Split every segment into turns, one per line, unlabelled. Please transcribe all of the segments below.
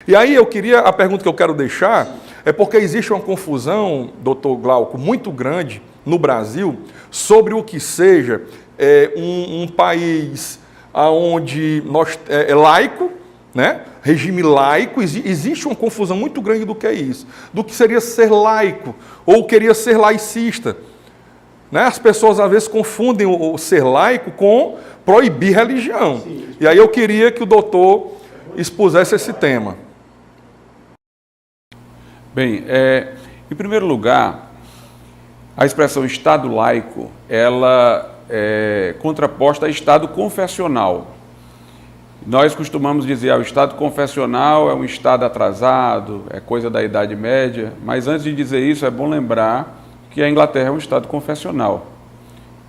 E aí a pergunta que eu quero deixar é porque existe uma confusão, doutor Glauco, muito grande no Brasil sobre o que seja um país onde é laico, né? Regime laico. Existe uma confusão muito grande do que é isso, do que seria ser laico ou queria ser laicista. Né? As pessoas às vezes confundem o ser laico com proibir religião. Sim. E aí eu queria que o doutor expusesse esse tema.
Bem, em primeiro lugar, a expressão Estado laico, ela é contraposta a Estado confessional. Nós costumamos dizer que o Estado confessional é um Estado atrasado, é coisa da Idade Média, mas antes de dizer isso é bom lembrar que a Inglaterra é um Estado confessional.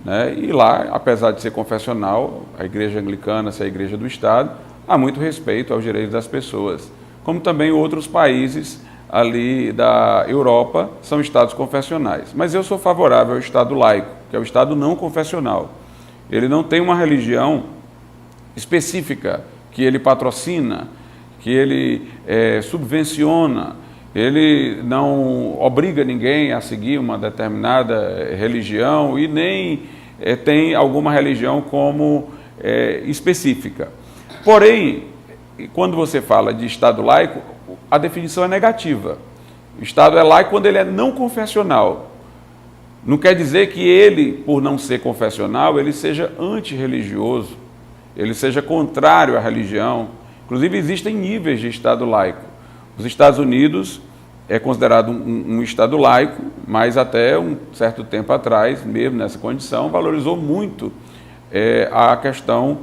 Né? E lá, apesar de ser confessional, a Igreja Anglicana ser a Igreja do Estado, há muito respeito aos direitos das pessoas, como também outros países ali da Europa são estados confessionais. Mas eu sou favorável ao Estado laico, que é o Estado não confessional. Ele não tem uma religião específica que ele patrocina, que ele subvenciona, ele não obriga ninguém a seguir uma determinada religião e nem tem alguma religião como específica. Porém, quando você fala de Estado laico, a definição é negativa. O Estado é laico quando ele é não confessional. Não quer dizer que ele, por não ser confessional, ele seja antirreligioso, ele seja contrário à religião. Inclusive, existem níveis de Estado laico. Os Estados Unidos é considerado um Estado laico, mas até um certo tempo atrás, mesmo nessa condição, valorizou muito a questão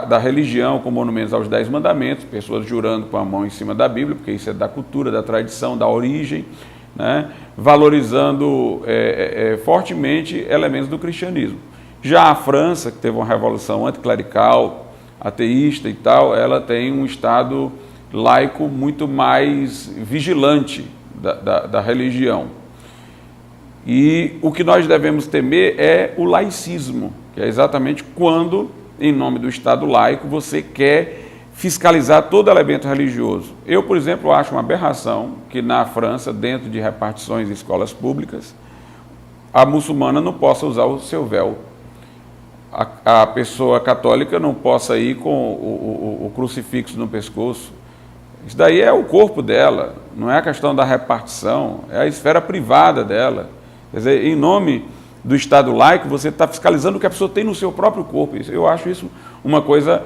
da religião, com monumentos aos 10 mandamentos, pessoas jurando com a mão em cima da Bíblia, porque isso é da cultura, da tradição, da origem, né? Valorizando fortemente elementos do cristianismo. Já a França, que teve uma revolução anticlerical, ateísta e tal, ela tem um Estado laico muito mais vigilante da religião. E o que nós devemos temer é o laicismo, que é exatamente quando, em nome do Estado laico, você quer fiscalizar todo elemento religioso. Eu, por exemplo, acho uma aberração que na França, dentro de repartições de escolas públicas, a muçulmana não possa usar o seu véu. A pessoa católica não possa ir com o crucifixo no pescoço. Isso daí é o corpo dela, não é a questão da repartição, é a esfera privada dela. Quer dizer, em nome do Estado laico, você está fiscalizando o que a pessoa tem no seu próprio corpo. Eu acho isso uma coisa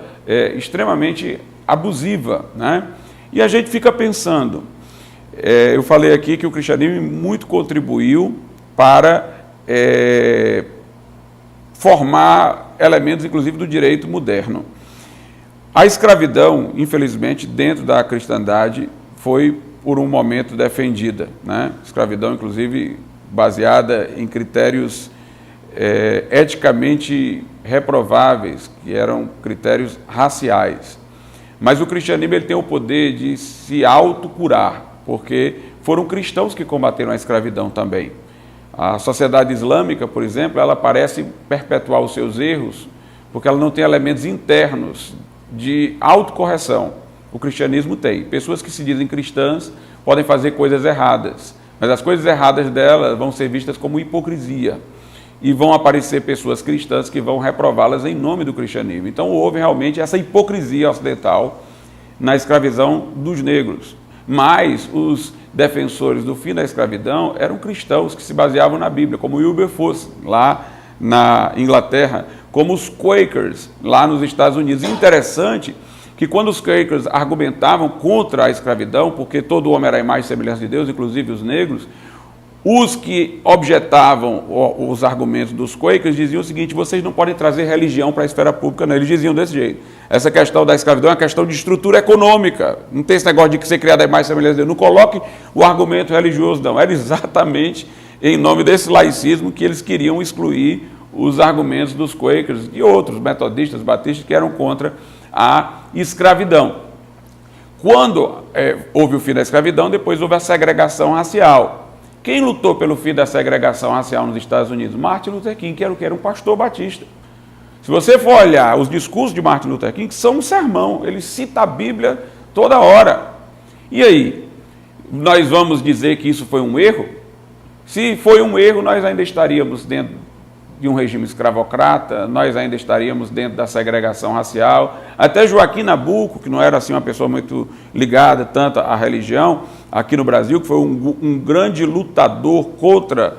extremamente abusiva, né? E a gente fica pensando, eu falei aqui que o cristianismo muito contribuiu para formar elementos, inclusive, do direito moderno. A escravidão, infelizmente, dentro da cristandade, foi por um momento defendida, né? Escravidão, inclusive, baseada em critérios eticamente reprováveis, que eram critérios raciais. Mas o cristianismo ele tem o poder de se autocurar, porque foram cristãos que combateram a escravidão também. A sociedade islâmica, por exemplo, ela parece perpetuar os seus erros, porque ela não tem elementos internos de autocorreção. O cristianismo tem. Pessoas que se dizem cristãs podem fazer coisas erradas, mas as coisas erradas delas vão ser vistas como hipocrisia. E vão aparecer pessoas cristãs que vão reprová-las em nome do cristianismo. Então houve realmente essa hipocrisia ocidental na escravidão dos negros. Mas os defensores do fim da escravidão eram cristãos que se baseavam na Bíblia, como Wilberforce, lá na Inglaterra, como os Quakers, lá nos Estados Unidos. E interessante que quando os Quakers argumentavam contra a escravidão, porque todo homem era a imagem e semelhança de Deus, inclusive os negros, os que objetavam os argumentos dos Quakers diziam o seguinte: vocês não podem trazer religião para a esfera pública, não. Eles diziam desse jeito. Essa questão da escravidão é uma questão de estrutura econômica. Não tem esse negócio de ser criado a imagem e semelhança de Deus. Não coloque o argumento religioso, não. Era exatamente em nome desse laicismo que eles queriam excluir os argumentos dos Quakers e outros metodistas, batistas, que eram contra a escravidão. Quando houve o fim da escravidão, depois houve a segregação racial. Quem lutou pelo fim da segregação racial nos Estados Unidos? Martin Luther King, que era um pastor batista. Se você for olhar os discursos de Martin Luther King, são um sermão, ele cita a Bíblia toda hora. E aí, nós vamos dizer que isso foi um erro? Se foi um erro, nós ainda estaríamos dentro de um regime escravocrata, nós ainda estaríamos dentro da segregação racial. Até Joaquim Nabuco, que não era assim uma pessoa muito ligada tanto à religião, aqui no Brasil, que foi um grande lutador contra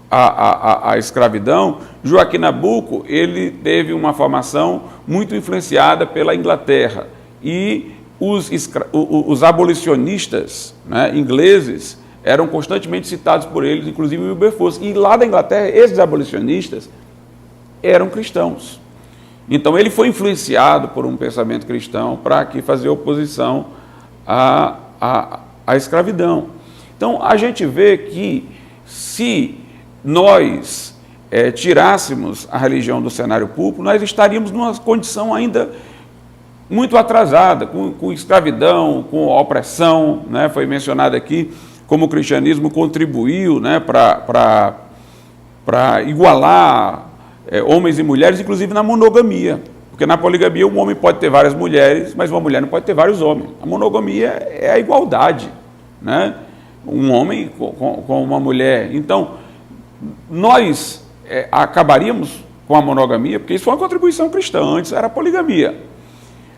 a escravidão, Joaquim Nabuco, ele teve uma formação muito influenciada pela Inglaterra. E os abolicionistas, né, ingleses eram constantemente citados por eles, inclusive o Wilberforce. E lá da Inglaterra, esses abolicionistas eram cristãos. Então ele foi influenciado por um pensamento cristão para que fazer oposição à escravidão. Então a gente vê que se nós tirássemos a religião do cenário público, nós estaríamos numa condição ainda muito atrasada, com escravidão, com opressão, né? Foi mencionado aqui como o cristianismo contribuiu, né, para igualar homens e mulheres, inclusive na monogamia. Porque na poligamia um homem pode ter várias mulheres, mas uma mulher não pode ter vários homens. A monogamia é a igualdade, né? Um homem com uma mulher. Então, nós acabaríamos com a monogamia, porque isso foi uma contribuição cristã, antes era a poligamia.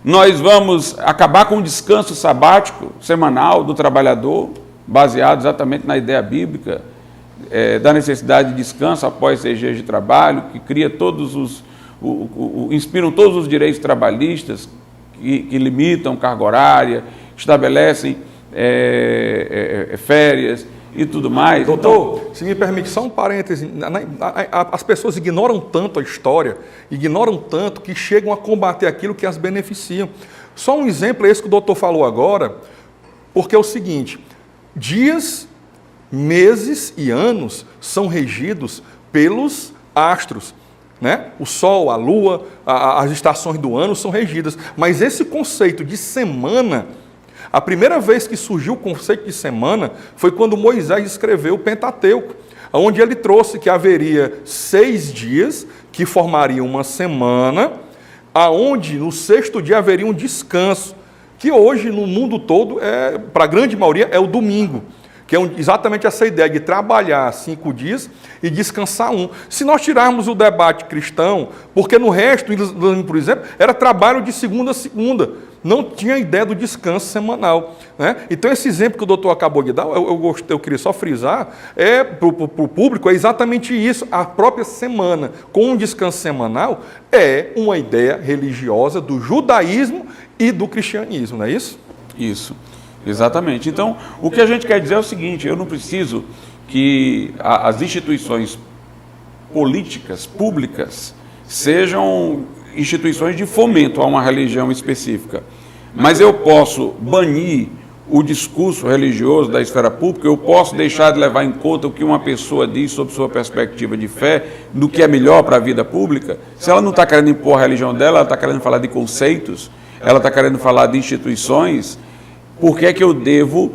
Nós vamos acabar com o descanso sabático semanal do trabalhador, baseado exatamente na ideia bíblica da necessidade de descanso após 6 dias de trabalho, que cria inspiram todos os direitos trabalhistas, que limitam carga horária, estabelecem férias e tudo mais.
Doutor,
então,
se me permite, só um parêntese, as pessoas ignoram tanto a história, ignoram tanto que chegam a combater aquilo que as beneficiam. Só um exemplo é esse que o doutor falou agora, porque é o seguinte: dias, meses e anos são regidos pelos astros, né? O Sol, a Lua, as estações do ano são regidas. Mas esse conceito de semana, a primeira vez que surgiu o conceito de semana foi quando Moisés escreveu o Pentateuco, onde ele trouxe que haveria 6 dias que formariam uma semana, aonde no 6º dia haveria um descanso, que hoje no mundo todo, para a grande maioria, é o domingo, que é exatamente essa ideia de trabalhar 5 dias e descansar 1. Se nós tirarmos o debate cristão, porque no resto, por exemplo, era trabalho de segunda a segunda, não tinha ideia do descanso semanal, né? Então esse exemplo que o doutor acabou de dar, eu queria só frisar, para o público, é exatamente isso. A própria semana, com um descanso semanal, é uma ideia religiosa do judaísmo e do cristianismo, não é isso?
Isso, exatamente. Então, o que a gente quer dizer é o seguinte: eu não preciso que as instituições políticas, públicas, sejam instituições de fomento a uma religião específica, mas eu posso banir o discurso religioso da esfera pública, eu posso deixar de levar em conta o que uma pessoa diz sobre sua perspectiva de fé, do que é melhor para a vida pública. Se ela não está querendo impor a religião dela, ela está querendo falar de conceitos, ela está querendo falar de instituições. Por que é que eu devo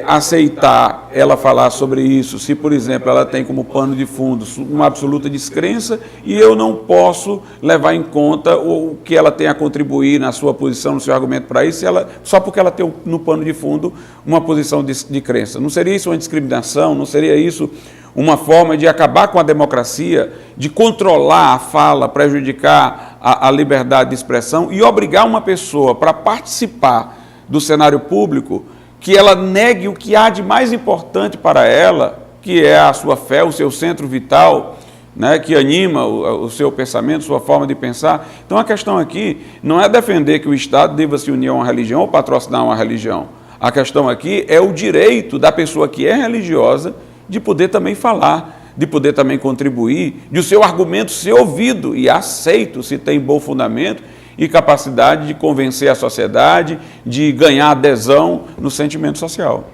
aceitar ela falar sobre isso, se, por exemplo, ela tem como pano de fundo uma absoluta descrença e eu não posso levar em conta o que ela tem a contribuir na sua posição, no seu argumento para isso, só porque ela tem no pano de fundo uma posição de crença? Não seria isso uma discriminação? Não seria isso uma forma de acabar com a democracia, de controlar a fala, prejudicar a liberdade de expressão e obrigar uma pessoa para participar do cenário público, que ela negue o que há de mais importante para ela, que é a sua fé, o seu centro vital, né, que anima o seu pensamento, sua forma de pensar? Então a questão aqui não é defender que o Estado deva se unir a uma religião ou patrocinar uma religião. A questão aqui é o direito da pessoa que é religiosa de poder também falar, de poder também contribuir, de o seu argumento ser ouvido e aceito, se tem bom fundamento e capacidade de convencer a sociedade, de ganhar adesão no sentimento social.